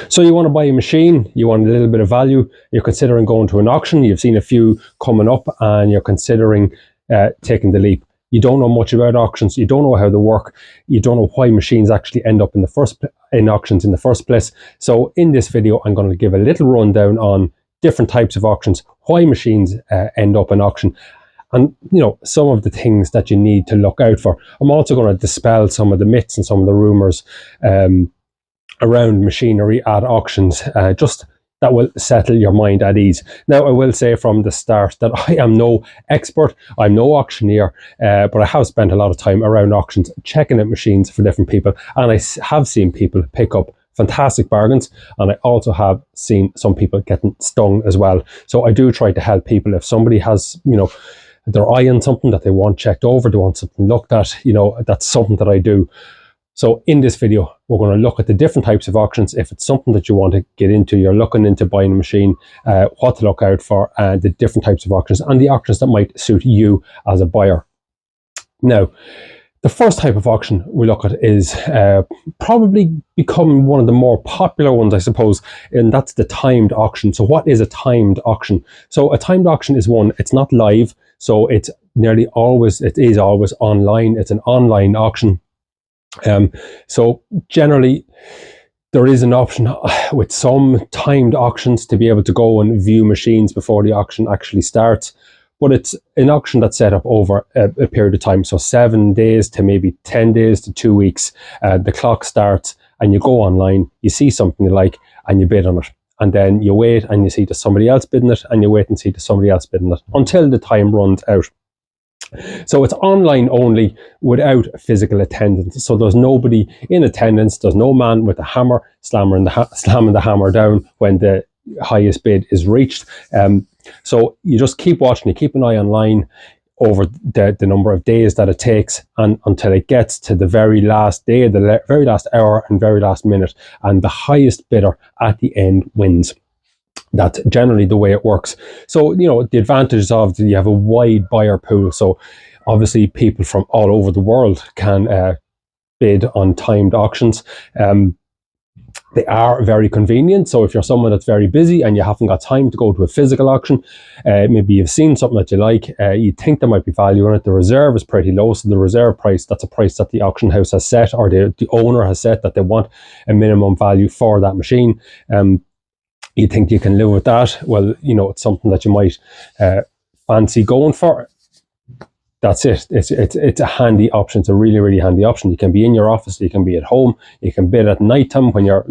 So you want to buy a machine, you want a little bit of value, you're considering going to an auction, you've seen a few coming up and you're considering taking the leap. You don't know much about auctions, you don't know how they work, you don't know why machines actually end up in auctions in the first place. So in this video, I'm going to give a little rundown on different types of auctions, why machines end up in auction, and some of the things that you need to look out for. I'm also going to dispel some of the myths and some of the rumors around machinery at auctions, just that will settle your mind at ease. Now, I will say from the start that I am no expert, I'm no auctioneer, but I have spent a lot of time around auctions checking out machines for different people, and I have seen people pick up fantastic bargains, and I also have seen some people getting stung as well. So I do try to help people. If somebody has, their eye on something that they want checked over, they want something looked at, that's something that I do. So in this video, we're going to look at the different types of auctions. If it's something that you want to get into, you're looking into buying a machine, what to look out for, and the different types of auctions, and the auctions that might suit you as a buyer. Now, the first type of auction we look at is probably becoming one of the more popular ones, I suppose, and that's the timed auction. So what is a timed auction? So a timed auction is one, it's not live, so it is always online. It's an online auction. So generally, there is an option with some timed auctions to be able to go and view machines before the auction actually starts. But it's an auction that's set up over a period of time. So 7 days to maybe 10 days to 2 weeks. The clock starts and you go online, you see something you like and you bid on it. And then you wait and you see there's somebody else bidding it, and you wait and see there's somebody else bidding it until the time runs out. So it's online only without physical attendance. So there's nobody in attendance. There's no man with a hammer slamming the hammer down when the highest bid is reached. So you just keep watching. You keep an eye online over the number of days that it takes, and until it gets to the very last day, the very last hour and very last minute, and the highest bidder at the end wins. That's generally the way it works. So, the advantages of you have a wide buyer pool. So obviously people from all over the world can bid on timed auctions. They are very convenient. So if you're someone that's very busy and you haven't got time to go to a physical auction, maybe you've seen something that you like, you think there might be value in it. The reserve is pretty low. So the reserve price, that's a price that the auction house has set, or the owner has set, that they want a minimum value for that machine. You think you can live with that? Well, it's something that you might fancy going for. That's it. It's a handy option. It's a really, really handy option. You can be in your office, you can be at home, you can bid at night time when you're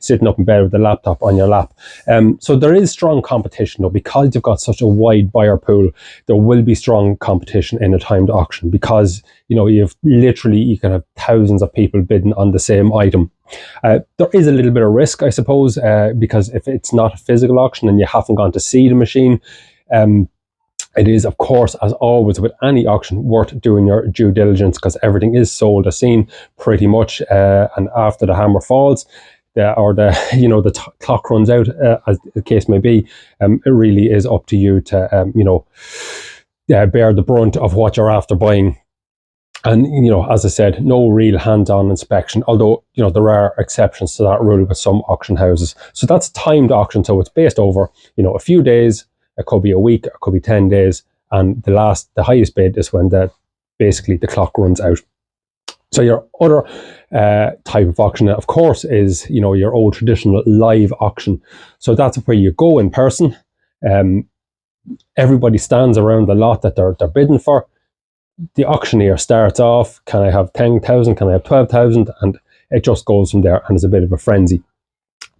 sitting up in bed with the laptop on your lap. So there is strong competition, though, because you've got such a wide buyer pool. There will be strong competition in a timed auction because you can have thousands of people bidding on the same item. There is a little bit of risk, I suppose, because if it's not a physical auction and you haven't gone to see the machine, it is, of course, as always with any auction, worth doing your due diligence, because everything is sold as seen pretty much. And after the hammer falls, the clock runs out, as the case may be, it really is up to you to bear the brunt of what you're after buying. And, as I said, no real hands-on inspection, although, there are exceptions to that rule with some auction houses. So that's timed auction. So it's based over, a few days. It could be a week, it could be 10 days. And the highest bid is when basically the clock runs out. So your other type of auction, of course, is, your old traditional live auction. So that's where you go in person. Everybody stands around the lot that they're bidding for. The auctioneer starts off, can I have 10,000, can I have 12,000? And it just goes from there, and it's a bit of a frenzy.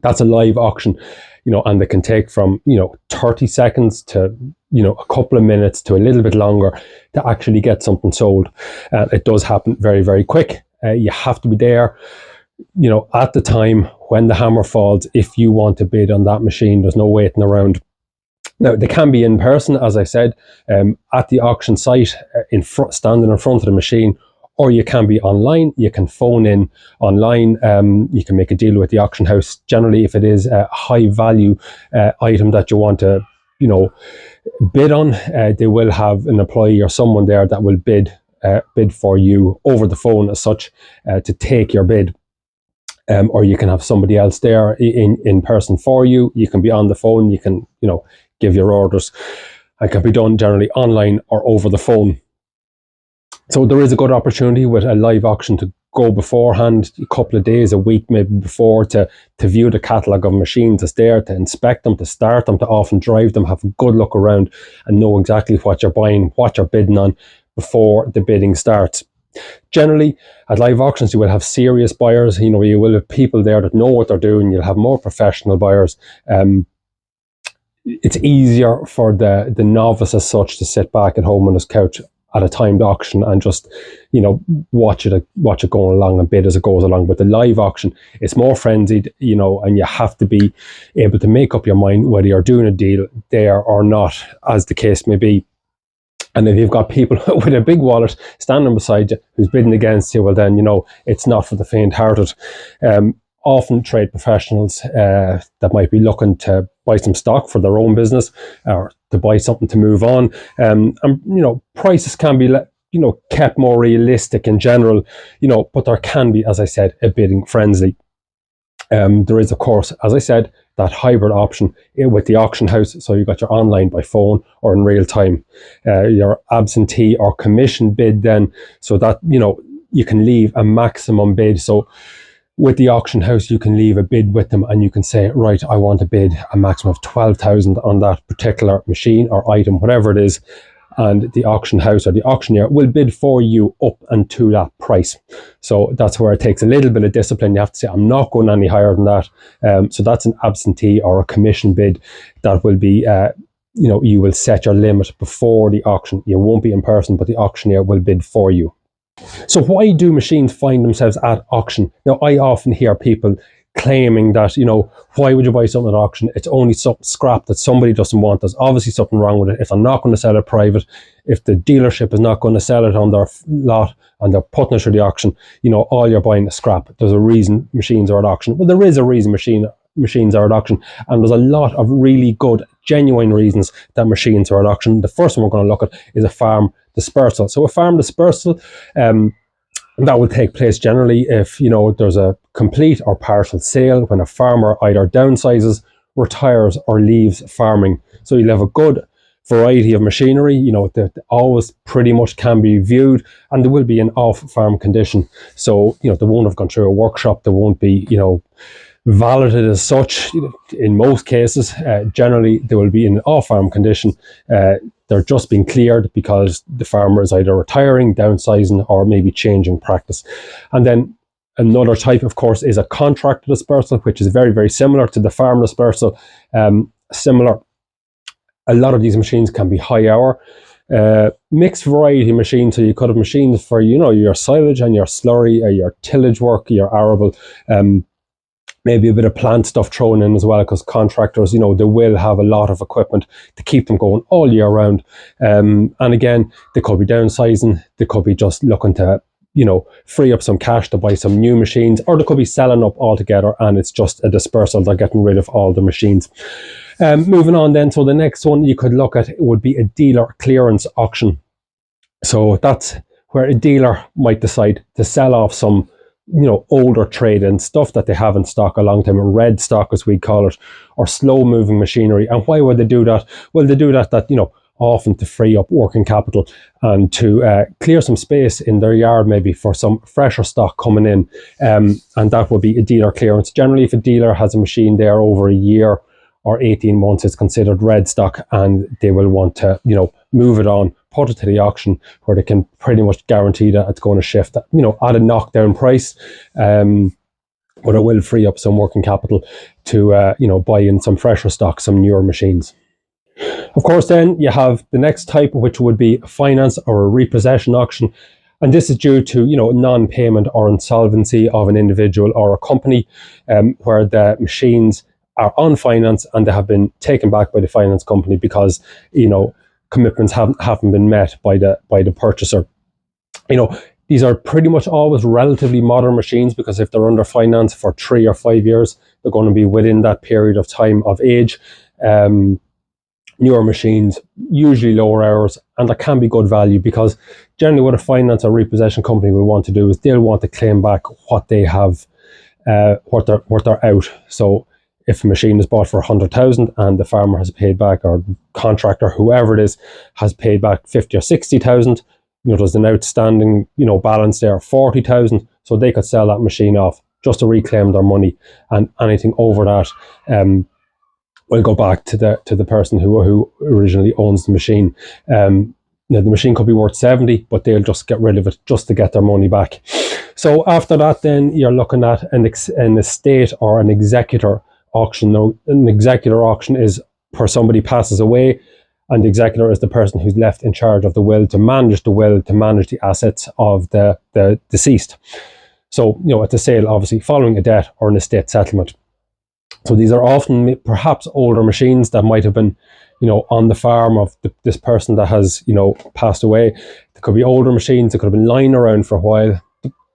That's a live auction, and they can take from, 30 seconds to, a couple of minutes to a little bit longer to actually get something sold. It does happen very, very quick. You have to be there, at the time when the hammer falls, if you want to bid on that machine. There's no waiting around. Now, they can be in person, as I said, at the auction site, standing in front of the machine, or you can be online. You can phone in online. You can make a deal with the auction house. Generally, if it is a high value item that you want to, bid on, they will have an employee or someone there that will bid for you over the phone as such, to take your bid. or you can have somebody else there in person for you. You can be on the phone. You can, give your orders. It can be done generally online or over the phone. So there is a good opportunity with a live auction to go beforehand, a couple of days, a week maybe before, to view the catalogue of machines that's there, to inspect them, to start them, to often drive them, have a good look around and know exactly what you're buying, what you're bidding on before the bidding starts. Generally, at live auctions, you will have serious buyers. You will have people there that know what they're doing. You'll have more professional buyers. It's easier for the novice as such to sit back at home on his couch at a timed auction and just, watch it going along and bid as it goes along. But the live auction, it's more frenzied, and you have to be able to make up your mind whether you're doing a deal there or not, as the case may be. And if you've got people with a big wallet standing beside you who's bidding against you, well then, it's not for the faint-hearted. Often trade professionals that might be looking to buy some stock for their own business or to buy something to move on. And prices can be, kept more realistic in general, but there can be, as I said, a bidding frenzy. There is, of course, as I said, that hybrid option with the auction house. So you got your online by phone or in real time, your absentee or commission bid then, so that, you can leave a maximum bid. So with the auction house, you can leave a bid with them and you can say, right, I want to bid a maximum of 12,000 on that particular machine or item, whatever it is. And the auction house or the auctioneer will bid for you up and to that price. So that's where it takes a little bit of discipline. You have to say, I'm not going any higher than that. So that's an absentee or a commission bid that will be, you will set your limit before the auction. You won't be in person, but the auctioneer will bid for you. So why do machines find themselves at auction? Now, I often hear people claiming that, why would you buy something at auction? It's only some scrap that somebody doesn't want. There's obviously something wrong with it. If they're not going to sell it private, if the dealership is not going to sell it on their lot and they're putting it through the auction, all you're buying is scrap. There's a reason machines are at auction. Well, there is a reason machines are at auction, and there's a lot of really good, genuine reasons that machines are at auction. The first one we're going to look at is a farm dispersal. So a farm dispersal, that will take place generally if, there's a complete or partial sale when a farmer either downsizes, retires or leaves farming. So you'll have a good variety of machinery, that always pretty much can be viewed, and there will be an off-farm condition. So, they won't have gone through a workshop, they won't be, validated as such. In most cases, generally they will be in an off-farm condition. They're just being cleared because the farmer is either retiring, downsizing, or maybe changing practice. And then another type, of course, is a contract dispersal, which is very, very similar to the farm dispersal. Similar. A lot of these machines can be high hour, mixed variety machines. So you could have machines for, your silage and your slurry, your tillage work, your arable, maybe a bit of plant stuff thrown in as well, because contractors, they will have a lot of equipment to keep them going all year round. And again, they could be downsizing, they could be just looking to, free up some cash to buy some new machines, or they could be selling up altogether and it's just a dispersal. They're getting rid of all the machines. Moving on then, so the next one you could look at would be a dealer clearance auction. So that's where a dealer might decide to sell off some older trade and stuff that they have in stock a long time, red stock as we call it, or slow moving machinery. And why would they do that? Well, they do that often to free up working capital and to clear some space in their yard, maybe for some fresher stock coming in. And that would be a dealer clearance. Generally, if a dealer has a machine there over a year or 18 months, it's considered red stock, and they will want to, move it on, put it to the auction where they can pretty much guarantee that it's going to shift, at a knockdown price. But it will free up some working capital to, buy in some fresher stock, some newer machines. Of course, then you have the next type, which would be a finance or a repossession auction. And this is due to, non-payment or insolvency of an individual or a company, where the machines are on finance and they have been taken back by the finance company because, commitments haven't been met by the purchaser. These are pretty much always relatively modern machines, because if they're under finance for 3 or 5 years, they're going to be within that period of time of age. Newer machines, usually lower hours, and there can be good value, because generally what a finance or repossession company will want to do is they'll want to claim back what they have what they're out. So if a machine is bought for 100,000 and the farmer has paid back, or contractor, whoever it is, has paid back 50 or 60,000, there's an outstanding, balance there, 40,000. So they could sell that machine off just to reclaim their money, and anything over that will go back to the person who originally owns the machine. The machine could be worth 70, but they'll just get rid of it just to get their money back. So after that, then you're looking at an estate or an executor auction. Now, an executor auction is where somebody passes away, and the executor is the person who's left in charge of the will, to manage the assets of the deceased. So, it's a sale, obviously, following a death or an estate settlement. So these are often perhaps older machines that might have been, on the farm of this person that has, passed away. There could be older machines that could have been lying around for a while.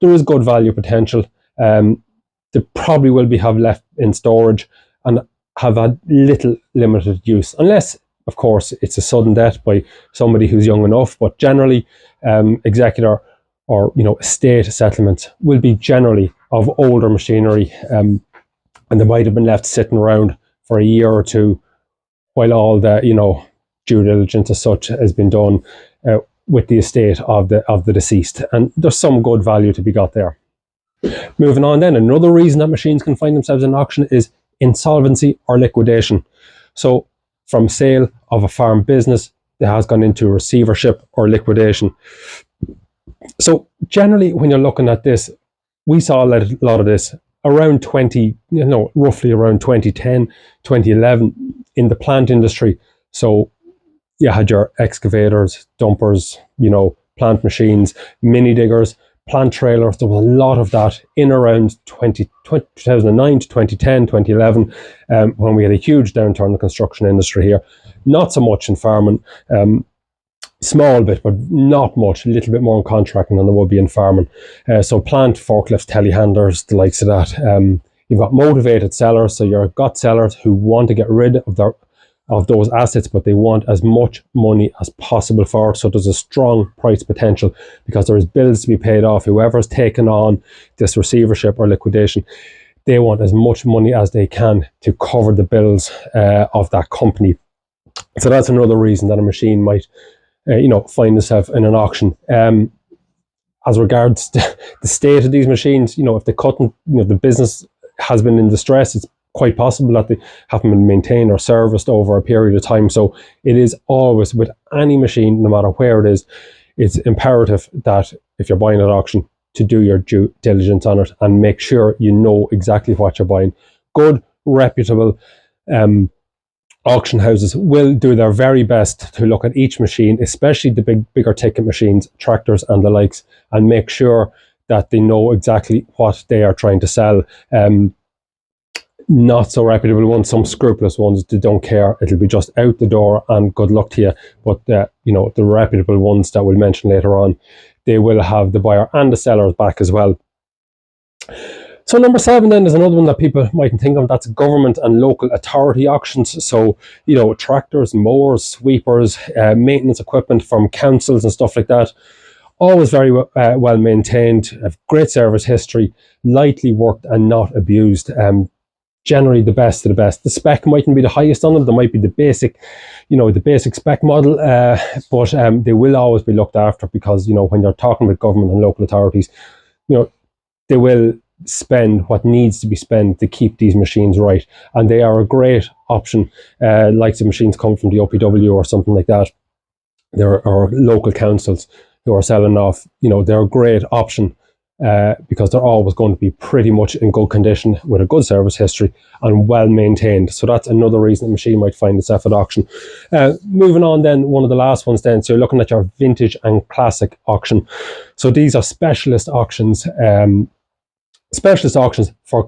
There is good value potential. They probably will have left in storage and have had limited use, unless, of course, it's a sudden death by somebody who's young enough. But generally, executor or estate settlements will be generally of older machinery, and they might have been left sitting around for a year or two while all the due diligence as such has been done with the estate of the deceased, and there's some good value to be got there. Moving on then, another reason that machines can find themselves in auction is insolvency or liquidation. So from sale of a farm business, it has gone into receivership or liquidation. So generally, when you're looking at this, we saw a lot of this around roughly around 2010, 2011 in the plant industry. So you had your excavators, dumpers, plant machines, mini diggers, plant trailers. There was a lot of that in around 2009 to 2010, 2011, when we had a huge downturn in the construction industry here. Not so much in farming, small bit, but not much, a little bit more in contracting than there would be in farming. So plant, forklifts, telehandlers, the likes of that. You've got motivated sellers, so you've got sellers who want to get rid of those assets, but they want as much money as possible for it. So there's a strong price potential because there is bills to be paid off. Whoever's taken on this receivership or liquidation, they want as much money as they can to cover the bills of that company. So that's another reason that a machine might find itself in an auction. As regards the state of these machines, if they couldn't, the business has been in distress, it's quite possible that they haven't been maintained or serviced over a period of time. So it is always, with any machine, no matter where it is, it's imperative that if you're buying at auction, to do your due diligence on it and make sure you know exactly what you're buying. Good, reputable auction houses will do their very best to look at each machine, especially the bigger ticket machines, tractors and the likes, and make sure that they know exactly what they are trying to sell. Not so reputable ones, some scrupulous ones, they don't care. It'll be just out the door and good luck to you. But the reputable ones that we'll mention later on, they will have the buyer and the seller's back as well. So number 7 then is another one that people mightn't think of. That's government and local authority auctions. So, tractors, mowers, sweepers, maintenance equipment from councils and stuff like that. Always very well maintained, have great service history, lightly worked and not abused. Generally the best of the best. The spec mightn't be the highest on them. There might be the basic spec model, but they will always be looked after because, when you're talking with government and local authorities, they will spend what needs to be spent to keep these machines right. And they are a great option. Like the machines come from the OPW or something like that. There are local councils who are selling off, they're a great option. Because they're always going to be pretty much in good condition with a good service history and well maintained. So that's another reason the machine might find itself at auction. Moving on then, one of the last ones then, so you're looking at your vintage and classic auction. So these are specialist auctions for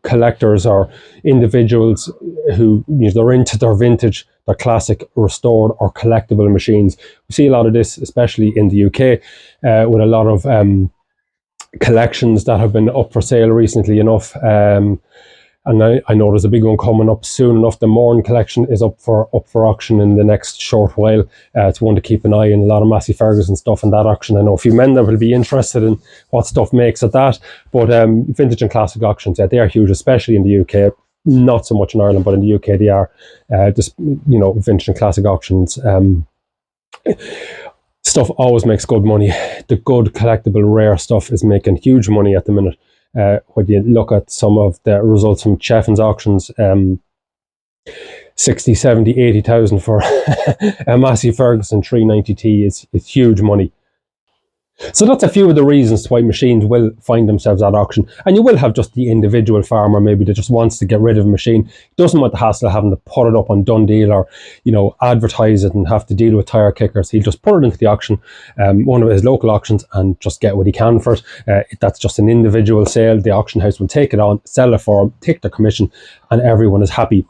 collectors or individuals who they're into their vintage, their classic, restored or collectible machines. We see a lot of this, especially in the UK, with a lot of collections that have been up for sale recently enough. And I know there's a big one coming up soon enough. The Morn collection is up for auction in the next short while. It's one to keep an eye on. A lot of Massey Ferguson stuff in that auction. I know a few men that will be interested in what stuff makes at that. But vintage and classic auctions, they are huge, especially in the UK. Not so much in Ireland, but in the UK they are. Vintage and classic auctions. Stuff always makes good money. The good collectible rare stuff is making huge money at the minute. When you look at some of the results from Cheffins auctions, 60, 70, 80,000 for a Massey Ferguson 390T is huge money. So that's a few of the reasons why machines will find themselves at auction. And you will have just the individual farmer maybe that just wants to get rid of a machine, doesn't want the hassle of having to put it up on Done Deal or, advertise it and have to deal with tire kickers. He'll just put it into the auction, one of his local auctions, and just get what he can for it. That's just an individual sale. The auction house will take it on, sell it for him, take their commission, and everyone is happy.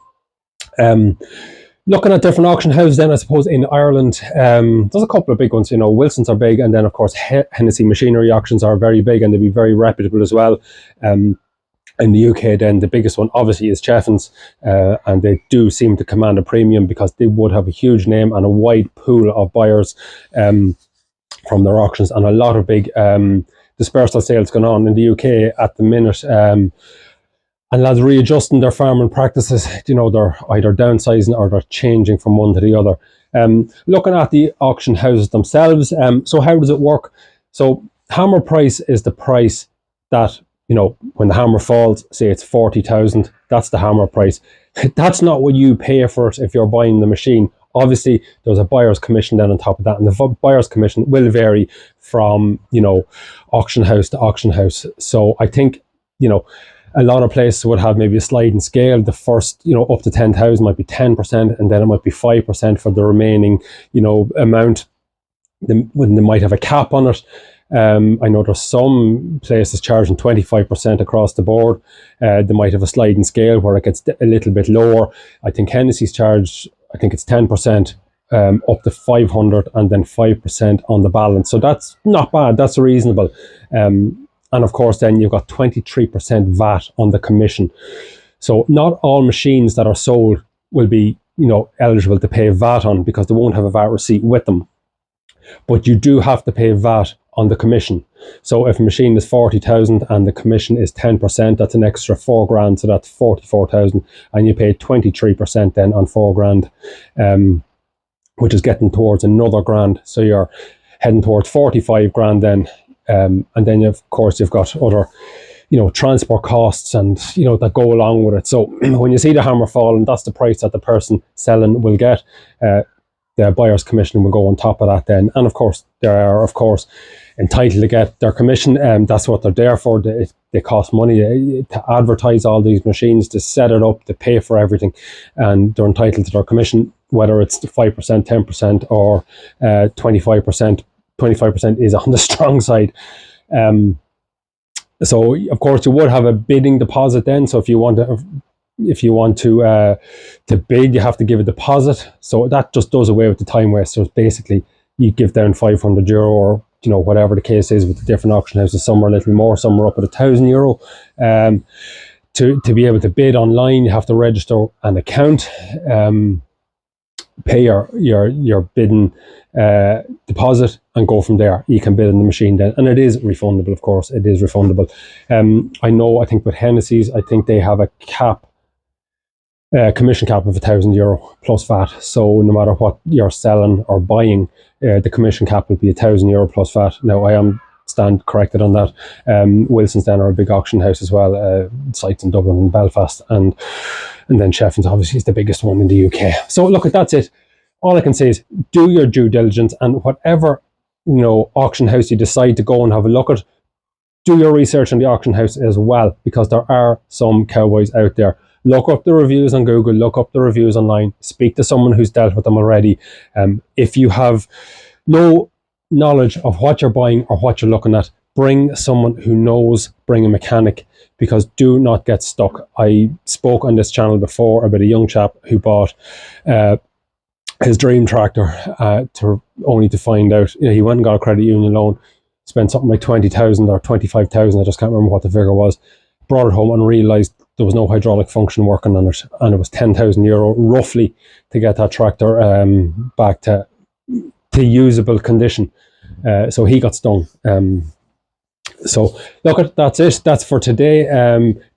Looking at different auction houses then, I suppose in Ireland, there's a couple of big ones. Wilson's are big, and then of course Hennessy machinery auctions are very big, and they'll be very reputable as well. In the UK then, the biggest one obviously is Cheffins, and they do seem to command a premium because they would have a huge name and a wide pool of buyers from their auctions, and a lot of big dispersal sales going on in the UK at the minute. And lads readjusting their farming practices, they're either downsizing or they're changing from one to the other. Looking at the auction houses themselves, so how does it work? So hammer price is the price that, when the hammer falls, say it's 40,000, that's the hammer price. That's not what you pay for it if you're buying the machine. Obviously, there's a buyer's commission then on top of that, and the buyer's commission will vary from, auction house to auction house. So I think, a lot of places would have maybe a sliding scale. The first, up to 10,000 might be 10%, and then it might be 5% for the remaining, amount. When they might have a cap on it. I know there's some places charging 25% across the board. They might have a sliding scale where it gets a little bit lower. I think Hennessy's charged, I think it's 10%. Up to 500 and then 5% on the balance. So that's not bad. That's reasonable. And of course, then you've got 23% VAT on the commission. So not all machines that are sold will be, eligible to pay VAT on because they won't have a VAT receipt with them. But you do have to pay VAT on the commission. So if a machine is 40,000 and the commission is 10%, that's an extra $4,000. So that's 44,000, and you pay 23% then on $4,000, which is getting towards another grand. So you're heading towards 45,000 then. And then of course you've got other, transport costs and that go along with it. So when you see the hammer fall, and that's the price that the person selling will get, the buyer's commission will go on top of that then. And of course they are entitled to get their commission, and that's what they're there for. They cost money to advertise all these machines, to set it up, to pay for everything, and they're entitled to their commission, whether it's 5%, 10% or 25%. 25% is on the strong side. So of course you would have a bidding deposit then. So if you want to bid, you have to give a deposit. So that just does away with the time waste. So basically you give down €500 or whatever the case is with the different auction houses. Some are a little more, some are up at €1,000. To be able to bid online, you have to register an account, pay your bidding deposit, and go from there. You can bid on the machine then, and it is refundable. Of course, it is refundable. I think with Hennessy's, I think they have a cap, commission cap of €1,000 plus VAT. So no matter what you're selling or buying, the commission cap will be €1,000 plus VAT. Now I stand corrected on that. Wilson's then are a big auction house as well, sites in Dublin and Belfast, and then Cheffins obviously is the biggest one in the UK. So look, that's it. All I can say is do your due diligence, and whatever auction house you decide to go and have a look at, do your research on the auction house as well, because there are some cowboys out there. Look up the reviews on Google, look up the reviews online, speak to someone who's dealt with them already. If you have no knowledge of what you're buying or what you're looking at, bring someone who knows, bring a mechanic, because do not get stuck. I spoke on this channel before about a young chap who bought his dream tractor only to find out, he went and got a credit union loan, spent something like 20,000 or 25,000, I just can't remember what the figure was, brought it home and realised there was no hydraulic function working on it, and it was €10,000 roughly to get that tractor back to usable condition. So he got stung. So look, that's it. That's for today.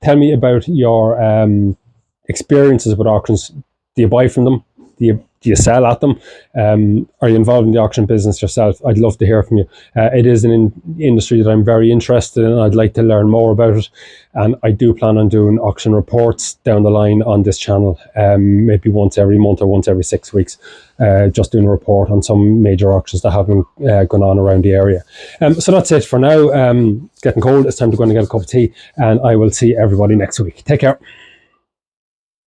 Tell me about your experiences with auctions. Do you buy from them? Do you sell at them? Are you involved in the auction business yourself? I'd love to hear from you. It is an industry that I'm very interested in. I'd like to learn more about it, and I do plan on doing auction reports down the line on this channel, maybe once every month or once every 6 weeks, just doing a report on some major auctions that have been going on around the area. So that's it for now. It's getting cold. It's time to go and get a cup of tea, and I will see everybody next week. Take care.